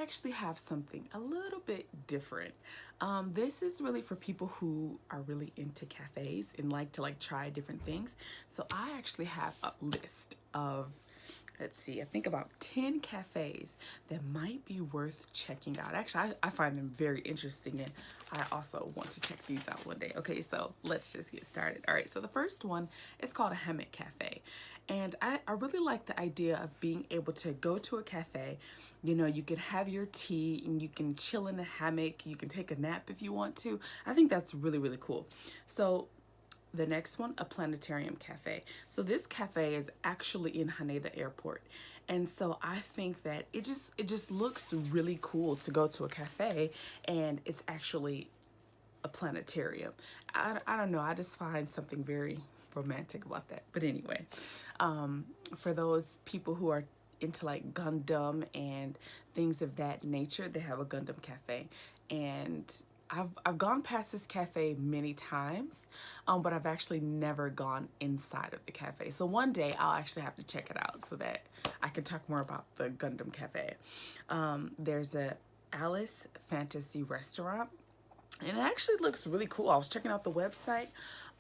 actually have something a little bit different. This is really for people who are really into cafes and like to try different things. So I actually have a list of, let's see, I think about 10 cafes that might be worth checking out. Actually, I find them very interesting, and I also want to check these out one day. Okay, so let's just get started. All right, so the first one is called a hammock cafe. And I really like the idea of being able to go to a cafe. You know, you can have your tea and you can chill in a hammock. You can take a nap if you want to. I think that's really, really cool. So the next one, a planetarium cafe. So this cafe is actually in Haneda Airport. And so I think that it just looks really cool to go to a cafe and it's actually a planetarium. I don't know, I just find something very romantic about that. But anyway, for those people who are into like Gundam and things of that nature, they have a Gundam Cafe. And I've gone past this cafe many times, but I've actually never gone inside of the cafe. So one day I'll actually have to check it out so that I can talk more about the Gundam Cafe. There's a Alice Fantasy Restaurant, and it actually looks really cool. I was checking out the website.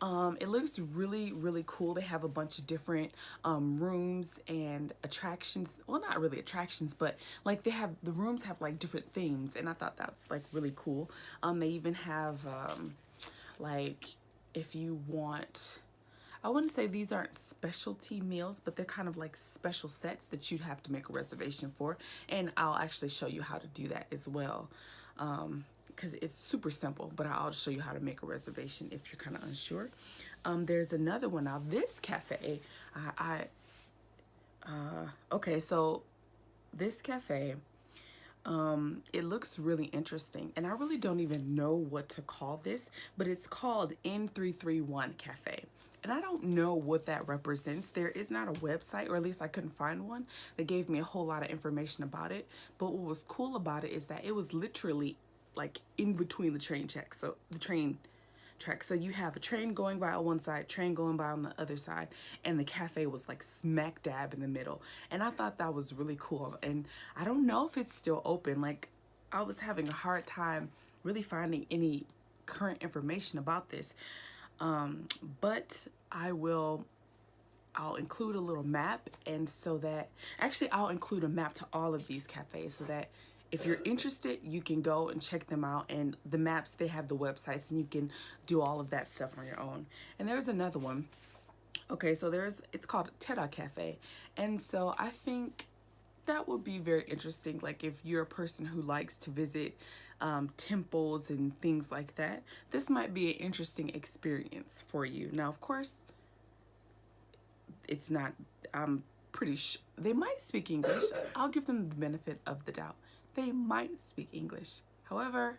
It looks really, really cool. They have a bunch of different rooms and attractions. Well, not really attractions, but like the rooms have like different themes, and I thought that was like really cool. They even have like, if you want, I wouldn't say these aren't specialty meals, but they're kind of like special sets that you'd have to make a reservation for. And I'll actually show you how to do that as well. Because it's super simple, but I'll show you how to make a reservation if you're kind of unsure. There's another one. Now this cafe, okay, so this cafe, it looks really interesting, and I really don't even know what to call this, but it's called M33 Cafe. And I don't know what that represents. There is not a website, or at least I couldn't find one, that gave me a whole lot of information about it. But what was cool about it is that it was literally like in between the train tracks. So the train tracks. So you have a train going by on one side, train going by on the other side, and the cafe was like smack dab in the middle. And I thought that was really cool. And I don't know if it's still open. Like, I was having a hard time really finding any current information about this. But I'll include a little map, and so that, actually I'll include a map to all of these cafes so that if you're interested, you can go and check them out. And the maps, they have the websites, and you can do all of that stuff on your own. And there's another one. Okay, so it's called Terra Cafe. And so I think that would be very interesting. Like, if you're a person who likes to visit temples and things like that, this might be an interesting experience for you. Now, of course, it's not, I'm pretty sure they might speak English. I'll give them the benefit of the doubt. They might speak English. However,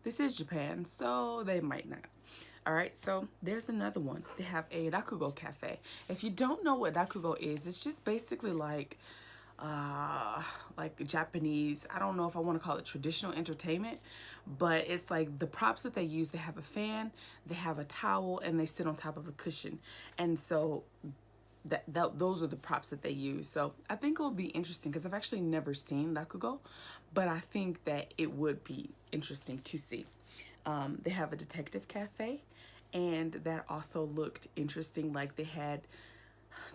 this is Japan, so they might not. All right, so there's another one. They have a Rakugo Cafe. If you don't know what Rakugo is, it's just basically like Japanese, I don't know if I want to call it traditional entertainment, but it's like the props that they use. They have a fan, they have a towel, and they sit on top of a cushion. And so those are the props that they use. So I think it will be interesting because I've actually never seen Rakugo, but I think that it would be interesting to see. They have a detective cafe, and that also looked interesting. Like, they had,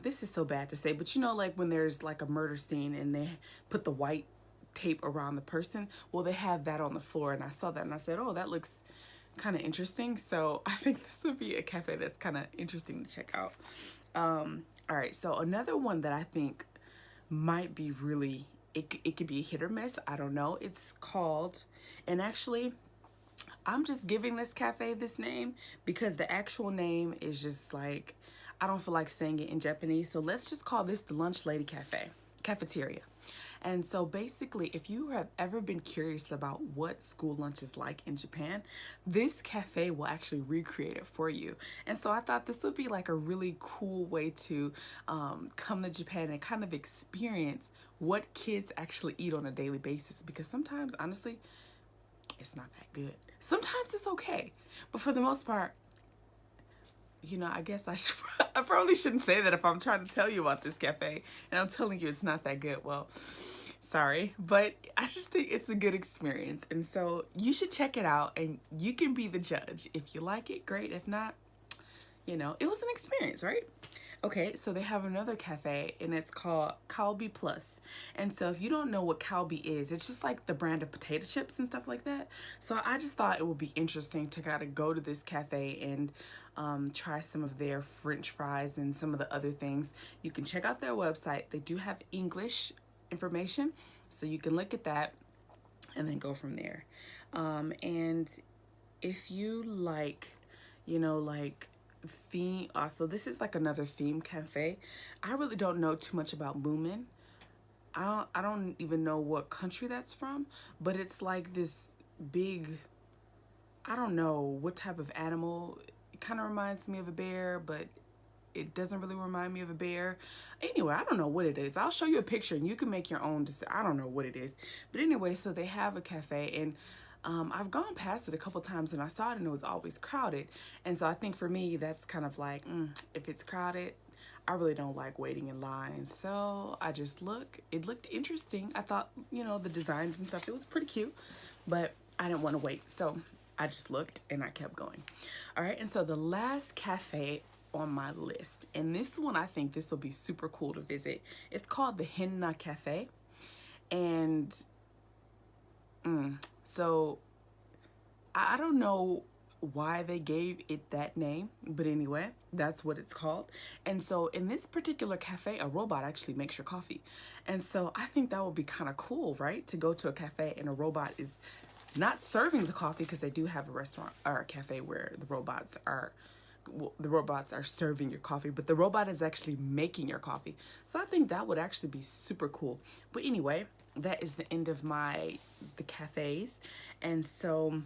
this is so bad to say, but you know, like when there's like a murder scene and they put the white tape around the person, well, they have that on the floor, and I saw that and I said, oh, that looks kind of interesting. So I think this would be a cafe that's kind of interesting to check out. All right, so another one that I think might be really, it could be a hit or miss, I don't know. It's called, and actually I'm just giving this cafe this name because the actual name is just like, I don't feel like saying it in Japanese, so let's just call this the Lunch Lady Cafeteria. And so basically, if you have ever been curious about what school lunch is like in Japan, this cafe will actually recreate it for you. And so I thought this would be like a really cool way to come to Japan and kind of experience what kids actually eat on a daily basis, because sometimes, honestly, it's not that good. Sometimes it's okay, but for the most part, you know, I guess I probably shouldn't say that if I'm trying to tell you about this cafe and I'm telling you it's not that good. Well, Sorry, but I just think it's a good experience. And so you should check it out and you can be the judge. If you like it, great. If not, you know, it was an experience, right? Okay, so they have another cafe and it's called Calbee Plus. And so if you don't know what Calbee is, it's just like the brand of potato chips and stuff like that. So I just thought it would be interesting to kind of go to this cafe and try some of their French fries and some of the other things. You can check out their website. They do have English information, so you can look at that and then go from there. And if you like, you know, like theme, so this is like another theme cafe. I really don't know too much about Moomin. I don't even know what country that's from, but it's like this big, I don't know what type of animal. It kind of reminds me of a bear, but it doesn't really remind me of a bear. Anyway, I don't know what it is. I'll show you a picture and you can make your own. I don't know what it is. But anyway, so they have a cafe and I've gone past it a couple times and I saw it and it was always crowded. And so I think for me, that's kind of like, if it's crowded, I really don't like waiting in line. So I just it looked interesting. I thought, you know, the designs and stuff, it was pretty cute, but I didn't want to wait. So I just looked and I kept going. All right, and so the last cafe on my list, and this one, I think this will be super cool to visit. It's called the Henna Cafe. And so I don't know why they gave it that name, but anyway, that's what it's called. And so in this particular cafe, a robot actually makes your coffee. And so I think that would be kind of cool, right? To go to a cafe and a robot is not serving the coffee, because they do have a restaurant or a cafe where the robots are serving your coffee, but the robot is actually making your coffee. So I think that would actually be super cool. But anyway, that is the end of the cafes. And so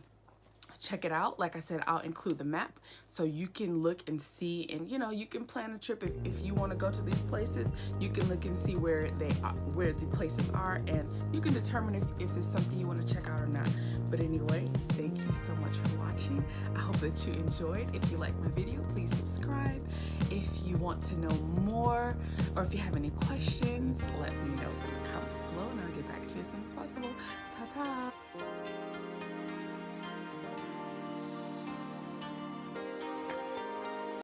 check it out. Like I said, I'll include the map so you can look and see, and you know, you can plan a trip if you want to go to these places. You can look and see where the places are, and you can determine if it's something you want to check out or not. But anyway, thank you so much for watching. I hope that you enjoyed. If you like my video, please subscribe. If you want to know more, or if you have any questions, let me know in the comments below and I'll get back to you as soon as possible. Ta-ta!